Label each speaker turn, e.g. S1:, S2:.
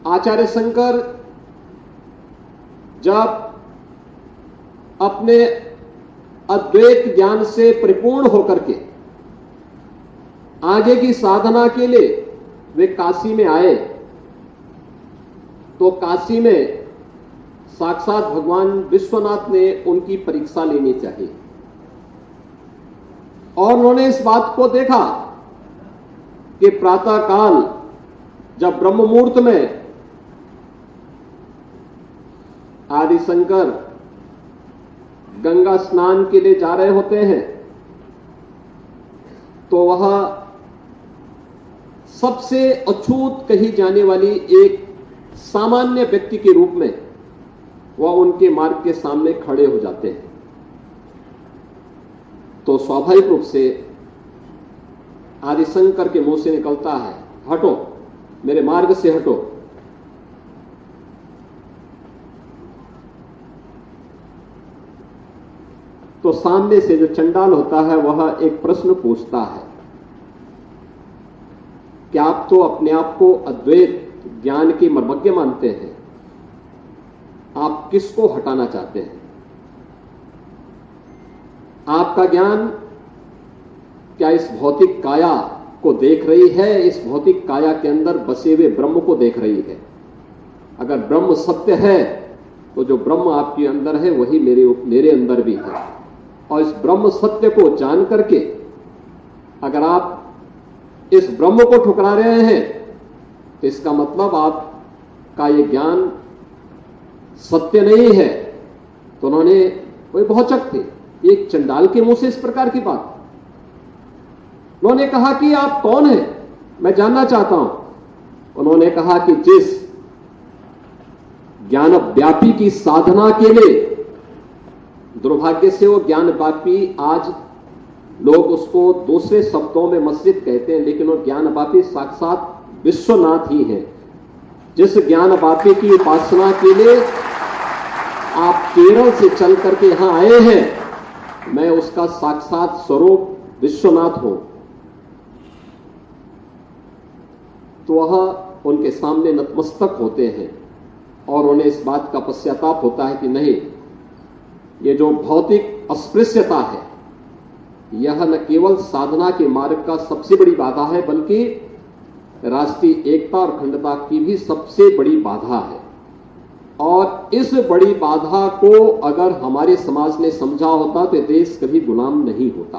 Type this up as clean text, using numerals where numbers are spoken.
S1: आचार्य शंकर जब अपने अद्वैत ज्ञान से परिपूर्ण होकर के आगे की साधना के लिए वे काशी में आए, तो काशी में साक्षात भगवान विश्वनाथ ने उनकी परीक्षा लेनी चाहिए और उन्होंने इस बात को देखा कि प्रातःकाल जब ब्रह्म मुहूर्त में आदि शंकर गंगा स्नान के लिए जा रहे होते हैं, तो वह सबसे अछूत कही जाने वाली एक सामान्य व्यक्ति के रूप में वह उनके मार्ग के सामने खड़े हो जाते हैं। तो स्वाभाविक रूप से आदि शंकर के मुंह से निकलता है, हटो, मेरे मार्ग से हटो। तो सामने से जो चंडाल होता है वह एक प्रश्न पूछता है कि आप तो अपने आप को अद्वैत ज्ञान के मर्मज्ञ मानते हैं, आप किसको हटाना चाहते हैं? आपका ज्ञान क्या इस भौतिक काया को देख रही है, इस भौतिक काया के अंदर बसे हुए ब्रह्म को देख रही है? अगर ब्रह्म सत्य है तो जो ब्रह्म आपके अंदर है वही मेरे अंदर भी है, और इस ब्रह्म सत्य को जान करके अगर आप इस ब्रह्म को ठुकरा रहे हैं तो इसका मतलब आपका ये ज्ञान सत्य नहीं है। तो उन्होंने, वही भौचक थे, एक चंडाल के मुंह से इस प्रकार की बात। उन्होंने कहा कि आप कौन हैं, मैं जानना चाहता हूं। उन्होंने कहा कि जिस ज्ञान व्यापी की साधना के लिए, दुर्भाग्य से वो ज्ञान व्यापी आज लोग उसको दूसरे शब्दों में मस्जिद कहते हैं, लेकिन वो ज्ञान व्यापी साक्षात विश्वनाथ ही है। जिस ज्ञान व्यापी की उपासना के लिए आप केरल से चल करके यहां आए हैं, मैं उसका साक्षात स्वरूप विश्वनाथ हूं। तो वह उनके सामने नतमस्तक होते हैं और उन्हें इस बात का पश्चाताप होता है कि नहीं, ये जो भौतिक अस्पृश्यता है यह न केवल साधना के मार्ग का सबसे बड़ी बाधा है, बल्कि राष्ट्रीय एकता और अखंडता की भी सबसे बड़ी बाधा है। और इस बड़ी बाधा को अगर हमारे समाज ने समझा होता तो देश कभी गुलाम नहीं होता।